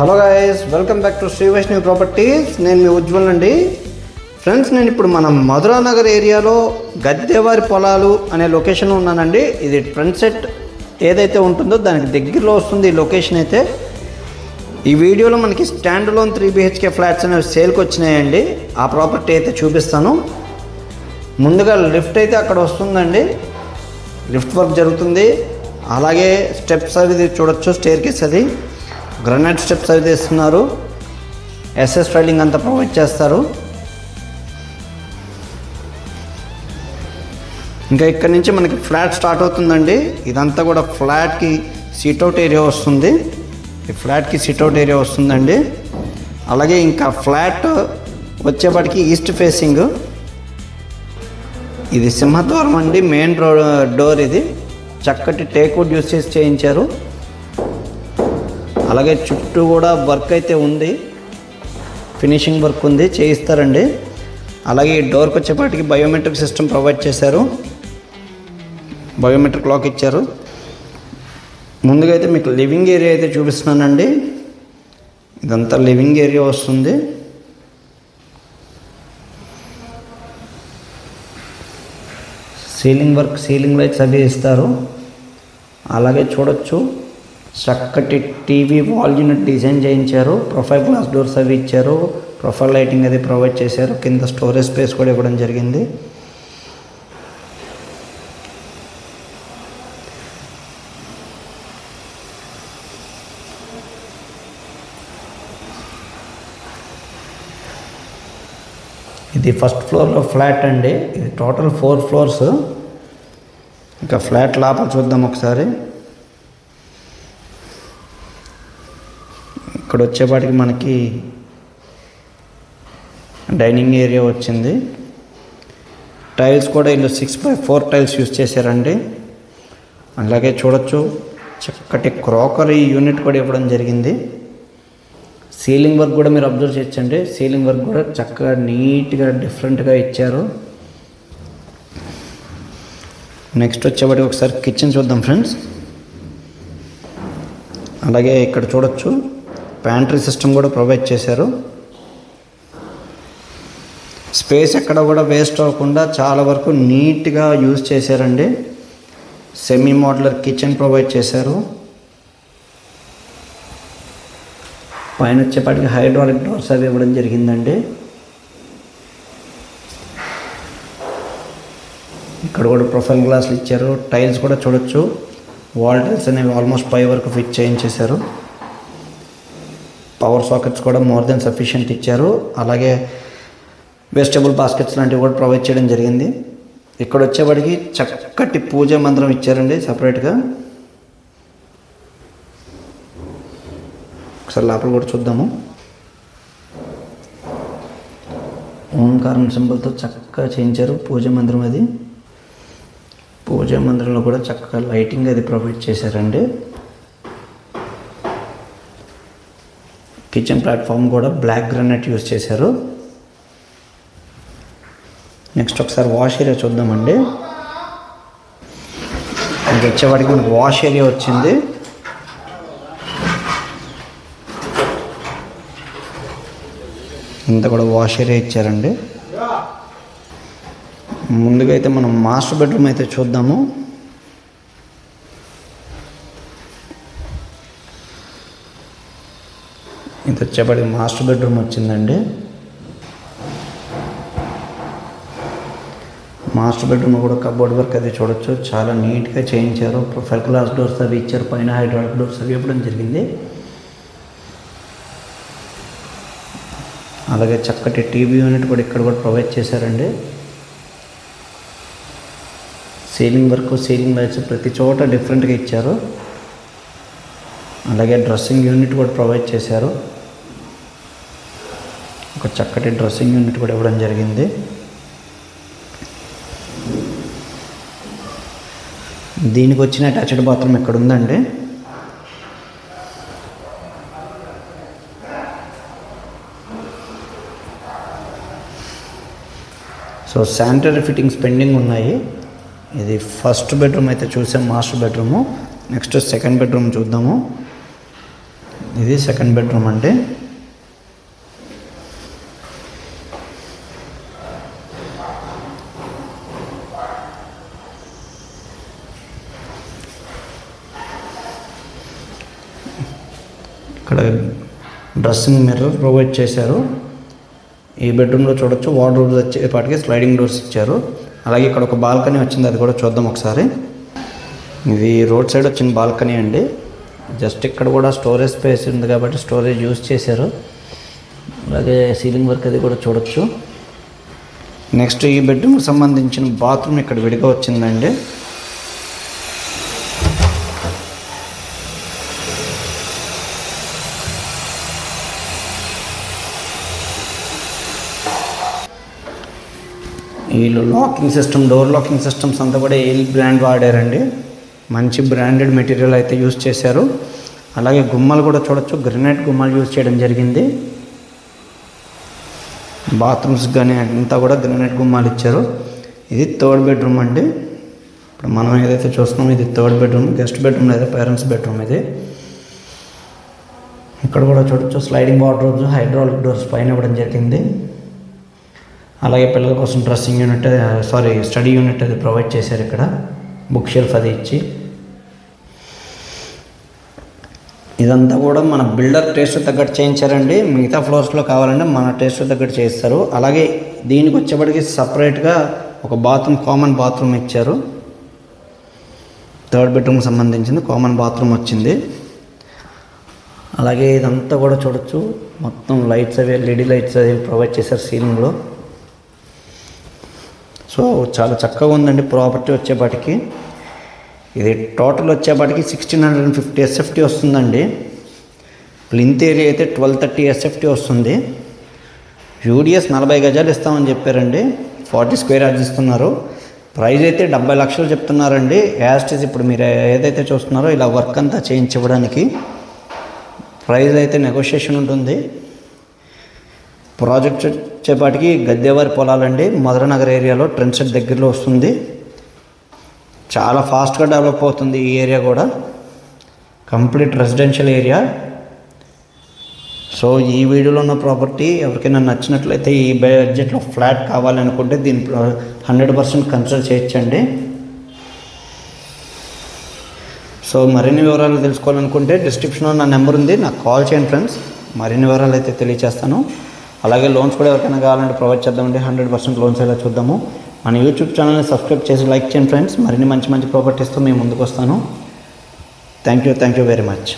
Hello guys, welcome back to Shri Vaishnavi properties. నేను మీ ఉజ్వల్ అండి. ఫ్రెండ్స్, నేను ఇప్పుడు మన మధురా నగర్ ఏరియాలో గద్దెవారి పొలాలు అనే లొకేషన్ ఉన్నానండి. ఇది ఫ్రంట్ సెట్ ఏదైతే ఉంటుందో దానికి దగ్గరలో వస్తుంది ఈ లొకేషన్ అయితే. ఈ వీడియోలో మనకి స్టాండ్ లోన్ 3 BHK ఫ్లాట్స్ అనేవి సేల్కి వచ్చినాయండి. ఆ ప్రాపర్టీ అయితే చూపిస్తాను. ముందుగా లిఫ్ట్ అయితే అక్కడ వస్తుందండి. లిఫ్ట్ వర్క్ జరుగుతుంది. అలాగే స్టెప్స్ అవి చూడొచ్చు. స్టేర్ కేస్ అది గ్రానైట్ స్టెప్స్ అవి తీస్తున్నారు. ఎస్ఎస్ రైలింగ్ అంతా ప్రొవైడ్ చేస్తారు. ఇంకా ఇక్కడ నుంచి మనకి ఫ్లాట్ స్టార్ట్ అవుతుందండి. ఇదంతా కూడా ఫ్లాట్కి సిట్అవుట్ ఏరియా వస్తుంది. ఈ ఫ్లాట్కి సిట్అవుట్ ఏరియా వస్తుందండి. అలాగే ఇంకా ఫ్లాట్ వచ్చేపటికి ఈస్ట్ ఫేసింగ్. ఇది సింహద్వారం అండి. మెయిన్ డోర్ ఇది. చక్కటి టేక్వుడ్ యూసేజ్ చేయించారు. అలాగే చుట్టూ కూడా వర్క్ అయితే ఉంది. ఫినిషింగ్ వర్క్ ఉంది, చేయిస్తారండి. అలాగే ఈ డోర్కి వచ్చేపాటికి బయోమెట్రిక్ సిస్టమ్ ప్రొవైడ్ చేశారు. బయోమెట్రిక్ లాక్ ఇచ్చారు. ముందుగా అయితే మీకు లివింగ్ ఏరియా అయితే చూపిస్తున్నానండి. ఇదంతా లివింగ్ ఏరియా వస్తుంది. సీలింగ్ వర్క్, సీలింగ్ లైట్స్ అవి ఇస్తారు. అలాగే చూడొచ్చు, చక్కటి టీవీ వాల్ యూనిట్ డిజైన్ చేయించారు. ప్రొఫైల్ గ్లాస్ డోర్స్ అవి ఇచ్చారు. ప్రొఫైల్ లైటింగ్ అది ప్రొవైడ్ చేశారు. కింద స్టోరేజ్ స్పేస్ కూడా ఇవ్వడం జరిగింది. ఇది ఫస్ట్ ఫ్లోర్లో ఫ్లాట్ అండి. ఇది టోటల్ 4 ఫ్లోర్స్. ఇంకా ఫ్లాట్ లోపల చూద్దాం ఒకసారి. ఇక్కడ వచ్చేపాటికి మనకి డైనింగ్ ఏరియా వచ్చింది. టైల్స్ కూడా ఇల్లు 6x4 టైల్స్ యూజ్ చేశారండి. అలాగే చూడొచ్చు, చక్కటి క్రాకరీ యూనిట్ కూడా ఇవ్వడం జరిగింది. సీలింగ్ వర్క్ కూడా మీరు అబ్జర్వ్ చేయొచ్చండి. సీలింగ్ వర్క్ కూడా చక్కగా నీట్గా డిఫరెంట్గా ఇచ్చారు. నెక్స్ట్ వచ్చేవాడికి ఒకసారి కిచెన్ చూద్దాం ఫ్రెండ్స్. అలాగే ఇక్కడ చూడొచ్చు, ప్యాంట్రీ సిస్టమ్ కూడా ప్రొవైడ్ చేశారు. స్పేస్ ఎక్కడ కూడా వేస్ట్ అవ్వకుండా చాలా వరకు నీట్గా యూజ్ చేశారండి. సెమీ మోడ్యులర్ కిచెన్ ప్రొవైడ్ చేశారు. పైన వచ్చేపాటికి హైడ్రాలిక్ డోర్స్ అవి ఇవ్వడం జరిగిందండి. ఇక్కడ కూడా ప్రొఫైల్ గ్లాసులు ఇచ్చారు. టైల్స్ కూడా చూడొచ్చు. వాల్ టైల్స్ అనేవి ఆల్మోస్ట్ పై వరకు ఫిట్ చేయించేశారు. పవర్ సాకెట్స్ కూడా మోర్ దెన్ సఫిషియంట్ ఇచ్చారు. అలాగే వెజిటబుల్ బాస్కెట్స్ లాంటివి కూడా ప్రొవైడ్ చేయడం జరిగింది. ఇక్కడ వచ్చేవాడికి చక్కటి పూజా మందిరం ఇచ్చారండి సపరేట్గా. ఒకసారి లోపల కూడా చూద్దాము. ఓంకారం సింబల్తో చక్కగా చేయించారు పూజా మందిరం అది. పూజా మందిరంలో కూడా చక్కగా లైటింగ్ అది ప్రొవైడ్ చేశారండి. కిచెన్ ప్లాట్ఫామ్ కూడా బ్లాక్ గ్రానైట్ యూజ్ చేశారు. నెక్స్ట్ ఒకసారి వాష్ ఏరియా చూద్దామండి. ఇంక వచ్చేవాడికి మనకు వాష్ ఏరియా వచ్చింది. ఇంత కూడా వాష్ ఏరియా ఇచ్చారండి. ముందుగా అయితే మనం మాస్టర్ బెడ్రూమ్ అయితే చూద్దాము. ఇంత వచ్చేపటికి మాస్టర్ బెడ్రూమ్ వచ్చిందండి. మాస్టర్ బెడ్రూమ్ కూడా కబోర్డ్ వర్క్ అది చూడొచ్చు. చాలా నీట్గా చేయించారు. ప్రొఫైల్ గ్లాస్ డోర్స్ అవి ఇచ్చారు. పైన హైడ్రాలిక్ డోర్స్ అవి ఇవ్వడం జరిగింది. అలాగే చక్కటి టీవీ యూనిట్ కూడా ఇక్కడ కూడా ప్రొవైడ్ చేశారండి. సీలింగ్ వర్క్, సీలింగ్ లైట్స్ ప్రతి చోట డిఫరెంట్గా ఇచ్చారు. అలాగే డ్రెస్సింగ్ యూనిట్ కూడా ప్రొవైడ్ చేశారు. ఒక చక్కటి డ్రెస్సింగ్ యూనిట్ కూడా ఇవ్వడం జరిగింది. దీనికి వచ్చిన అటాచ్డ్ బాత్రూమ్ ఇక్కడ ఉందండి. సో శానిటరీ ఫిట్టింగ్స్ పెండింగ్ ఉన్నాయి. ఇది ఫస్ట్ బెడ్రూమ్ అయితే చూసాం, master bedroom. Next second bedroom చూద్దాము. ఇది సెకండ్ బెడ్రూమ్ అండి. ఇక్కడ డ్రెస్సింగ్ మిర్రర్ ప్రొవైడ్ చేశారు. ఈ బెడ్రూమ్లో చూడొచ్చు వార్డ్రోబ్స్ వచ్చేపాటికి స్లైడింగ్ డోర్స్ ఇచ్చారు. అలాగే ఇక్కడ ఒక బాల్కనీ వచ్చింది, అది కూడా చూద్దాం ఒకసారి. ఇది రోడ్ సైడ్ వచ్చిన బాల్కనీ అండి. జస్ట్ ఇక్కడ కూడా స్టోరేజ్ స్పేస్ ఉంది కాబట్టి స్టోరేజ్ యూజ్ చేశారు. అలాగే సీలింగ్ వర్క్ అది కూడా చూడొచ్చు. నెక్స్ట్ ఈ బెడ్రూమ్కి సంబంధించిన బాత్రూమ్ ఇక్కడ విడిగా వచ్చిందండి. వీళ్ళు locking system, door locking systems అంతా కూడా ఏల్ బ్రాండ్ వాడారండి. మంచి బ్రాండెడ్ మెటీరియల్ అయితే యూజ్ చేశారు. అలాగే గుమ్మలు కూడా చూడొచ్చు, గ్రనైట్ గుమ్మలు యూజ్ చేయడం జరిగింది. బాత్రూమ్స్ కానీ అంతా కూడా గ్రనైట్ గుమ్మాలు ఇచ్చారు. ఇది థర్డ్ బెడ్రూమ్ అండి. ఇప్పుడు మనం ఏదైతే చూస్తున్నామో ఇది థర్డ్ బెడ్రూమ్. గెస్ట్ బెడ్రూమ్ లేదా పేరెంట్స్ బెడ్రూమ్ ఇది. ఇక్కడ కూడా చూడొచ్చు స్లైడింగ్ వార్డ్రోబ్స్, హైడ్రాలిక్ డోర్స్ పైన ఇవ్వడం జరిగింది. అలాగే పిల్లల కోసం డ్రెస్సింగ్ యూనిట్, స్టడీ యూనిట్ అది ప్రొవైడ్ చేశారు. ఇక్కడ బుక్ షెల్ఫ్ అది ఇచ్చి, ఇదంతా కూడా మన బిల్డర్ టేస్ట్ తగ్గట్టు చేయించారండి. మిగతా ఫ్లోర్స్లో కావాలంటే మన టేస్ట్ తగ్గట్టు చేస్తారు. అలాగే దీనికి వచ్చేప్పటికి సపరేట్గా ఒక బాత్రూమ్, కామన్ బాత్రూమ్ ఇచ్చారు. థర్డ్ బెడ్రూమ్కి సంబంధించింది కామన్ బాత్రూమ్ వచ్చింది. అలాగే ఇదంతా కూడా చూడొచ్చు, మొత్తం లైట్స్ అవి ఎల్ఈడి లైట్స్ అవి ప్రొవైడ్ చేశారు సీలింగ్లో. సో చాలా చక్కగా ఉందండి ప్రాపర్టీ వచ్చేపాటికి. ఇది టోటల్ వచ్చేపాటికి 1650 SFT వస్తుందండి. ప్లింత్ ఏరియా అయితే 1230 SFT వస్తుంది. యూడిఎస్ 40 గజాలు ఇస్తామని చెప్పారండి. 40 స్క్వేర్ యార్డ్స్ ఇస్తున్నారు. ప్రైస్ అయితే 70 లక్షలు చెప్తున్నారండి. యాస్టీస్ ఇప్పుడు మీరు ఏదైతే చూస్తున్నారో ఇలా వర్క్ అంతా చేయించడానికి ప్రైస్ అయితే నెగోషియేషన్ ఉంటుంది. ప్రాజెక్ట్ వచ్చేపాటికి గద్దెవారి పొలాలండి, మధురానగర్ ఏరియాలో ట్రెండ్ సెట్ దగ్గరలో వస్తుంది. చాలా ఫాస్ట్గా డెవలప్ అవుతుంది ఈ ఏరియా కూడా. Complete residential area. సో ఈ వీడియోలో ఉన్న ప్రాపర్టీ ఎవరికైనా నచ్చినట్లయితే, ఈ బడ్జెట్లో ఫ్లాట్ కావాలనుకుంటే దీని 100% కన్సిడర్ చేయొచ్చండి. సో మరిన్ని వివరాలు తెలుసుకోవాలనుకుంటే డిస్క్రిప్షన్లో నా నెంబర్ ఉంది, నాకు కాల్ చేయండి ఫ్రెండ్స్. మరిన్ని వివరాలు అయితే తెలియజేస్తాను. అలాగే లోన్స్ కూడా ఎవరికైనా కావాలంటే ప్రొవైడ్ చేద్దామండి. 100% లోన్స్ ఎలా చూద్దాము. మన యూట్యూబ్ ఛానల్ని సబ్స్క్రైబ్ చేసి లైక్ చేయండి ఫ్రెండ్స్. మరిన్ని మంచి ప్రాపర్టీస్తో మేము ముందుకు వస్తాను. Thank you very much.